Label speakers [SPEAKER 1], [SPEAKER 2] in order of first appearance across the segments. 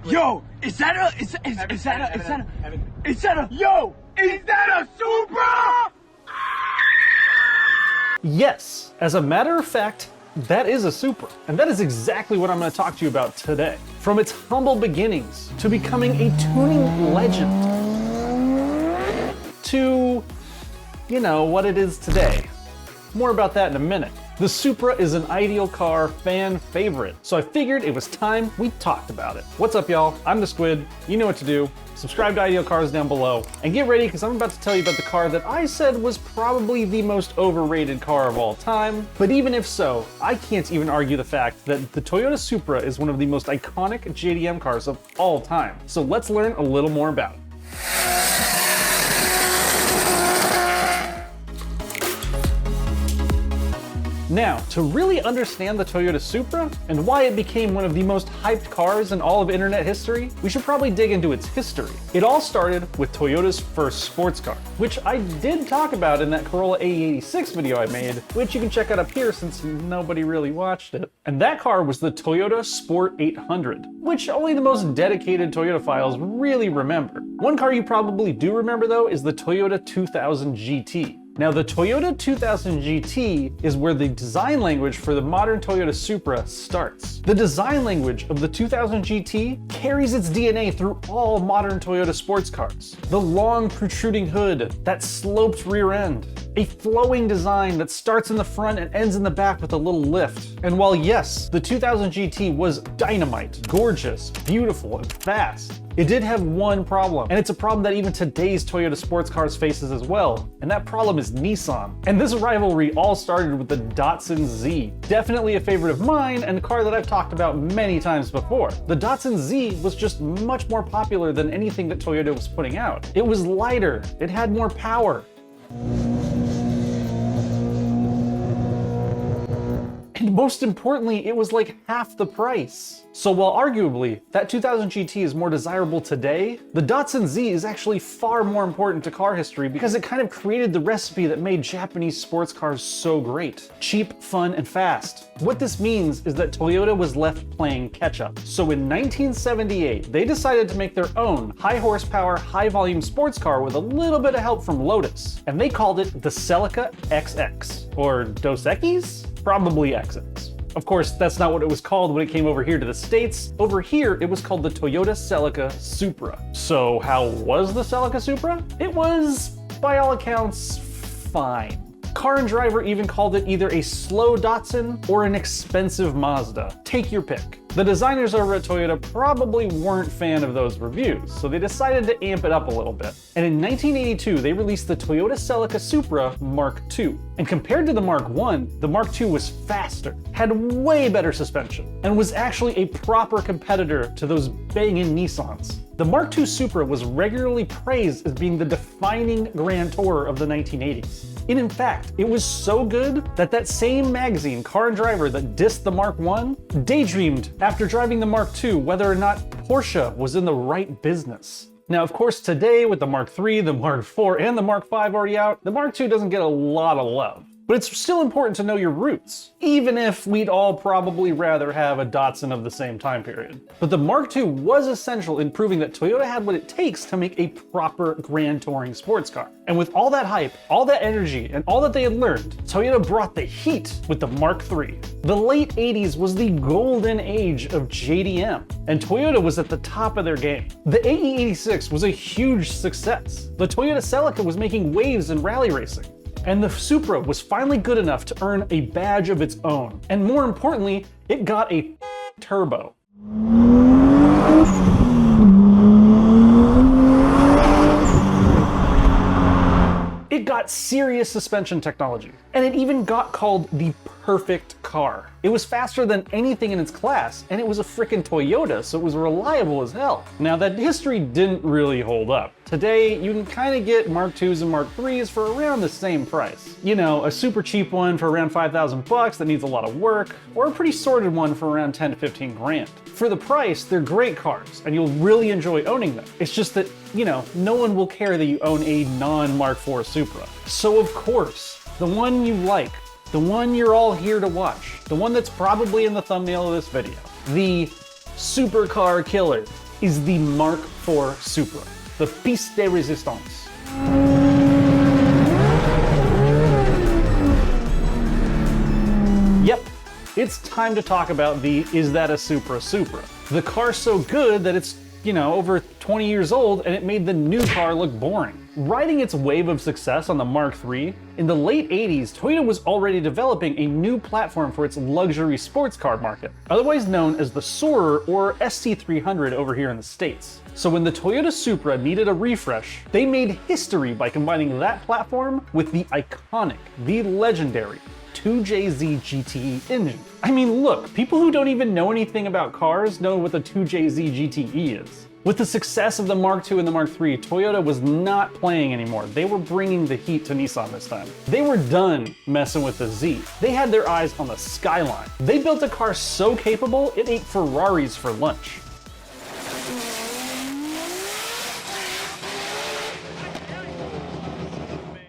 [SPEAKER 1] Yo, is that a Supra?
[SPEAKER 2] Yes, as a matter of fact, that is a Supra. And that is exactly what I'm going to talk to you about today. From its humble beginnings to becoming a tuning legend to, you know, what it is today. More about that in a minute. The Supra is an ideal car fan favorite, so I figured it was time we talked about it. What's up, y'all? I'm the Squid. You know what to do. Subscribe to Ideal Cars down below, and get ready because I'm about to tell you about the car that I said was probably the most overrated car of all time. But even if so, I can't even argue the fact that the Toyota Supra is one of the most iconic JDM cars of all time. So let's learn a little more about it. Now, to really understand the Toyota Supra and why it became one of the most hyped cars in all of internet history, we should probably dig into its history. It all started with Toyota's first sports car, which I did talk about in that Corolla A86 video I made, which you can check out up here since nobody really watched it. And that car was the Toyota Sport 800, which only the most dedicated Toyota files really remember. One car you probably do remember though is the Toyota 2000 GT. Now, the Toyota 2000 GT is where the design language for the modern Toyota Supra starts. The design language of the 2000 GT carries its DNA through all modern Toyota sports cars. The long protruding hood, that sloped rear end, a flowing design that starts in the front and ends in the back with a little lift. And while yes, the 2000 GT was dynamite, gorgeous, beautiful, and fast, it did have one problem, and it's a problem that even today's Toyota sports cars faces as well, and that problem is Nissan. And this rivalry all started with the Datsun Z, definitely a favorite of mine and a car that I've talked about many times before. The Datsun Z was just much more popular than anything that Toyota was putting out. It was lighter, it had more power. And most importantly, it was like half the price. So while arguably that 2000 GT is more desirable today, the Datsun Z is actually far more important to car history because it kind of created the recipe that made Japanese sports cars so great. Cheap, fun, and fast. What this means is that Toyota was left playing catch up. So in 1978, they decided to make their own high horsepower, high volume sports car with a little bit of help from Lotus. And they called it the Celica XX, or Dos Equis? Probably XX. Of course, that's not what it was called when it came over here to the States. Over here, it was called the Toyota Celica Supra. So how was the Celica Supra? It was, by all accounts, fine. Car and Driver even called it either a slow Datsun or an expensive Mazda. Take your pick. The designers over at Toyota probably weren't fan of those reviews, so they decided to amp it up a little bit. And in 1982, they released the Toyota Celica Supra Mark II. And compared to the Mark I, the Mark II was faster, had way better suspension, and was actually a proper competitor to those banging Nissans. The Mark II Supra was regularly praised as being the defining Grand Tourer of the 1980s. And in fact, it was so good that that same magazine, Car and Driver, that dissed the Mark I, daydreamed after driving the Mark II whether or not Porsche was in the right business. Now, of course, today with the Mark III, the Mark IV, and the Mark V already out, the Mark II doesn't get a lot of love. But it's still important to know your roots, even if we'd all probably rather have a Datsun of the same time period. But the Mark II was essential in proving that Toyota had what it takes to make a proper grand touring sports car. And with all that hype, all that energy, and all that they had learned, Toyota brought the heat with the Mark III. The late 80s was the golden age of JDM, and Toyota was at the top of their game. The AE86 was a huge success. The Toyota Celica was making waves in rally racing. And the Supra was finally good enough to earn a badge of its own. And more importantly, it got a turbo. It got serious suspension technology, and it even got called the perfect car. It was faster than anything in its class, and it was a frickin' Toyota, so it was reliable as hell. Now, that history didn't really hold up. Today, you can kind of get Mark IIs and Mark IIIs for around the same price. You know, a super cheap one for around 5,000 bucks that needs a lot of work, or a pretty sorted one for around 10 to 15 grand. For the price, they're great cars, and you'll really enjoy owning them. It's just that, you know, no one will care that you own a non-Mark IV Supra. So of course, the one you like, the one you're all here to watch, the one that's probably in the thumbnail of this video, the supercar killer, is the Mark IV Supra, the piece de resistance. Yep, it's time to talk about the Is That a Supra Supra. The car's so good that it's, over 20 years old and it made the new car look boring. Riding its wave of success on the Mark III, in the late 80s, Toyota was already developing a new platform for its luxury sports car market, otherwise known as the Soarer or ST300 over here in the States. So when the Toyota Supra needed a refresh, they made history by combining that platform with the iconic, the legendary 2JZ GTE engine. I mean, look, people who don't even know anything about cars know what the 2JZ GTE is. With the success of the Mark II and the Mark III, Toyota was not playing anymore. They were bringing the heat to Nissan this time. They were done messing with the Z. They had their eyes on the skyline. They built a car so capable, it ate Ferraris for lunch.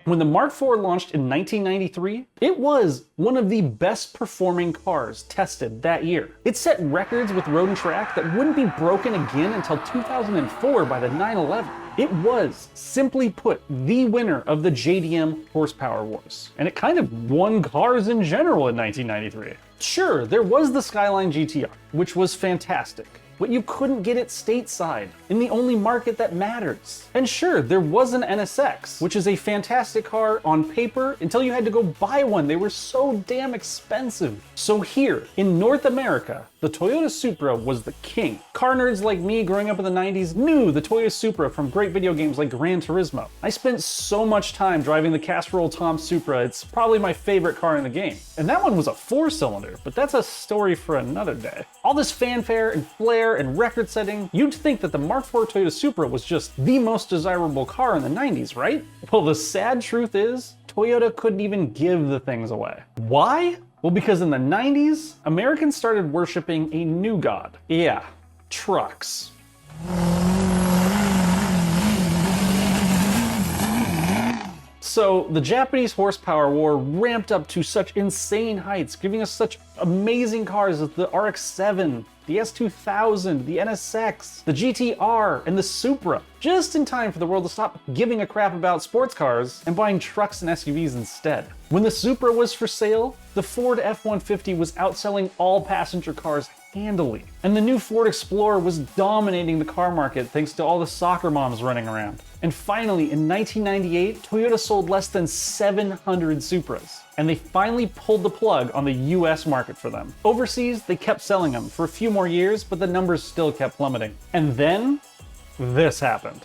[SPEAKER 2] When the Mark IV launched in 1993, it was one of the best performing cars tested that year. It set records with road and track that wouldn't be broken again until 2004 by the 911. It was, simply put, the winner of the JDM horsepower wars. And it kind of won cars in general in 1993. Sure, there was the Skyline GTR, which was fantastic, but you couldn't get it stateside, in the only market that matters. And sure, there was an NSX, which is a fantastic car on paper until you had to go buy one. They were so damn expensive. So here, in North America, the Toyota Supra was the king. Car nerds like me growing up in the 90s knew the Toyota Supra from great video games like Gran Turismo. I spent so much time driving the Casserole Tom Supra, it's probably my favorite car in the game. And that one was a 4-cylinder, but that's a story for another day. All this fanfare and flair and record setting, you'd think that the Mark IV Toyota Supra was just the most desirable car in the 90s, right? Well, the sad truth is, Toyota couldn't even give the things away. Why? Well, because in the 90s, Americans started worshiping a new god. Yeah, trucks. So the Japanese horsepower war ramped up to such insane heights, giving us such amazing cars as the RX-7, the S2000, the NSX, the GTR, and the Supra, just in time for the world to stop giving a crap about sports cars and buying trucks and SUVs instead. When the Supra was for sale, the Ford F-150 was outselling all passenger cars handily. And the new Ford Explorer was dominating the car market thanks to all the soccer moms running around. And finally, in 1998, Toyota sold less than 700 Supras. And they finally pulled the plug on the US market for them. Overseas, they kept selling them for a few more years, but the numbers still kept plummeting. And then, this happened.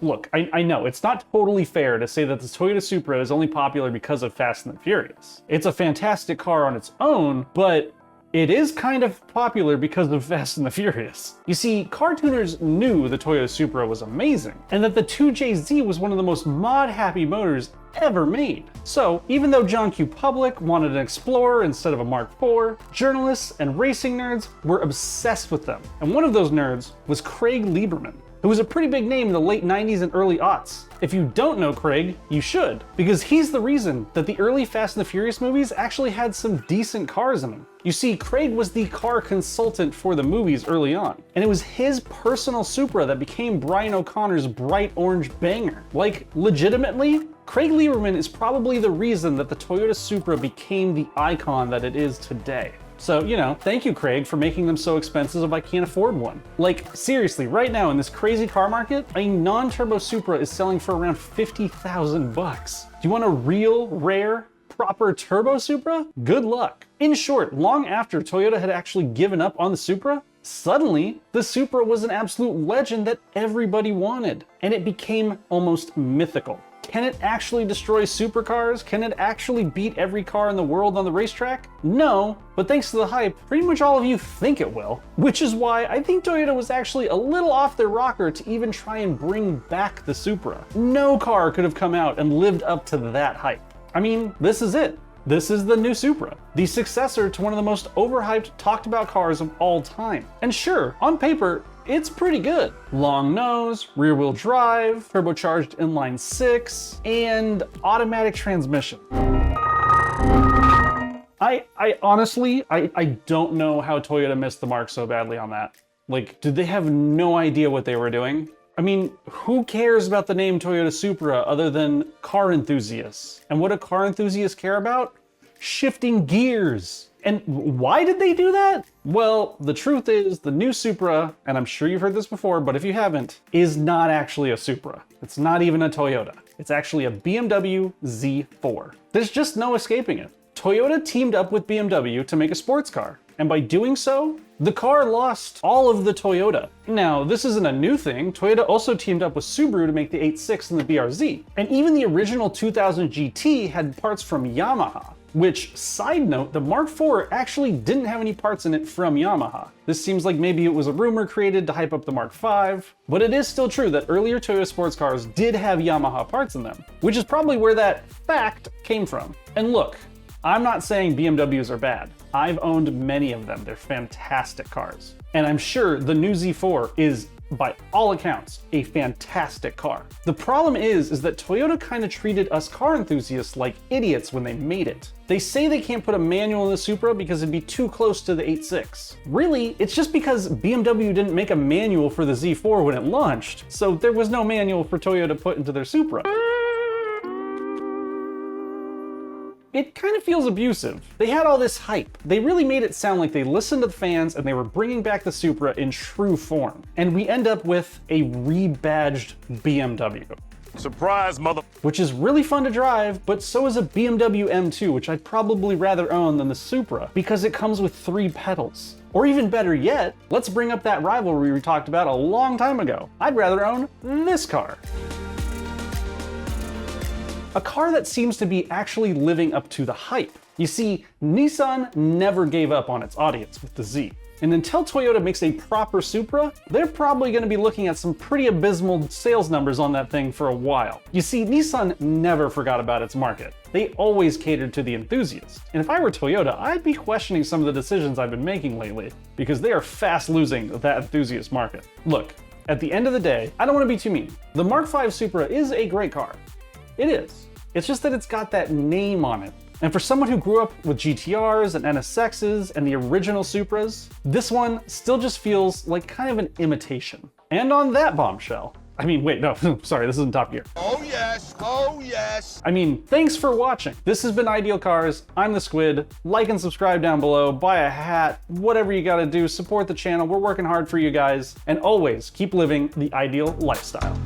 [SPEAKER 2] Look, I know, it's not totally fair to say that the Toyota Supra is only popular because of Fast and the Furious. It's a fantastic car on its own, but it is kind of popular because of Fast and the Furious. You see, car tuners knew the Toyota Supra was amazing, and that the 2JZ was one of the most mod-happy motors ever made. So, even though John Q. Public wanted an Explorer instead of a Mark IV, journalists and racing nerds were obsessed with them. And one of those nerds was Craig Lieberman, who was a pretty big name in the late 90s and early aughts. If you don't know Craig, you should, because he's the reason that the early Fast and the Furious movies actually had some decent cars in them. You see, Craig was the car consultant for the movies early on, and it was his personal Supra that became Brian O'Connor's bright orange banger. Like, legitimately, Craig Lieberman is probably the reason that the Toyota Supra became the icon that it is today. So, thank you, Craig, for making them so expensive I can't afford one. Like, seriously, right now in this crazy car market, a non-turbo Supra is selling for around 50,000 bucks. Do you want a real, rare, proper turbo Supra? Good luck. In short, long after Toyota had actually given up on the Supra, suddenly the Supra was an absolute legend that everybody wanted, and it became almost mythical. Can it actually destroy supercars? Can it actually beat every car in the world on the racetrack? No, but thanks to the hype, pretty much all of you think it will. Which is why I think Toyota was actually a little off their rocker to even try and bring back the Supra. No car could have come out and lived up to that hype. I mean, this is it. This is the new Supra, the successor to one of the most overhyped, talked about cars of all time. And sure, on paper, it's pretty good. Long nose, rear wheel drive, turbocharged inline 6, and automatic transmission. I honestly, I don't know how Toyota missed the mark so badly on that. Like, did they have no idea what they were doing? I mean, who cares about the name Toyota Supra other than car enthusiasts? And what do car enthusiasts care about? Shifting gears. And why did they do that? Well, the truth is the new Supra, and I'm sure you've heard this before, but if you haven't, is not actually a Supra. It's not even a Toyota. It's actually a BMW Z4. There's just no escaping it. Toyota teamed up with BMW to make a sports car. And by doing so, the car lost all of the Toyota. Now, this isn't a new thing. Toyota also teamed up with Subaru to make the 86 and the BRZ. And even the original 2000 GT had parts from Yamaha. Which, side note, the Mark IV actually didn't have any parts in it from Yamaha. This seems like maybe it was a rumor created to hype up the Mark V, but it is still true that earlier Toyota sports cars did have Yamaha parts in them, which is probably where that fact came from. And look, I'm not saying BMWs are bad. I've owned many of them. They're fantastic cars. And I'm sure the new Z4 is, by all accounts, a fantastic car. The problem is that Toyota kind of treated us car enthusiasts like idiots when they made it. They say they can't put a manual in the Supra because it'd be too close to the 86. Really, it's just because BMW didn't make a manual for the Z4 when it launched, so there was no manual for Toyota to put into their Supra. It kind of feels abusive. They had all this hype. They really made it sound like they listened to the fans and they were bringing back the Supra in true form. And we end up with a rebadged BMW.
[SPEAKER 1] Surprise, mother...
[SPEAKER 2] Which is really fun to drive, but so is a BMW M2, which I'd probably rather own than the Supra, because it comes with 3 pedals. Or even better yet, let's bring up that rivalry we talked about a long time ago. I'd rather own this car. A car that seems to be actually living up to the hype. You see, Nissan never gave up on its audience with the Z. And until Toyota makes a proper Supra, they're probably going to be looking at some pretty abysmal sales numbers on that thing for a while. You see, Nissan never forgot about its market. They always catered to the enthusiast. And if I were Toyota, I'd be questioning some of the decisions I've been making lately, because they are fast losing that enthusiast market. Look, at the end of the day, I don't want to be too mean. The Mark V Supra is a great car. It is. It's just that it's got that name on it. And for someone who grew up with GTRs and NSXs and the original Supras, this one still just feels like kind of an imitation. And on that bombshell, I mean, wait, no, sorry, this isn't Top Gear.
[SPEAKER 1] Oh yes, oh yes.
[SPEAKER 2] I mean, thanks for watching. This has been Ideal Cars. I'm the Squid. Like and subscribe down below, buy a hat, whatever you gotta do, support the channel. We're working hard for you guys. And always keep living the ideal lifestyle.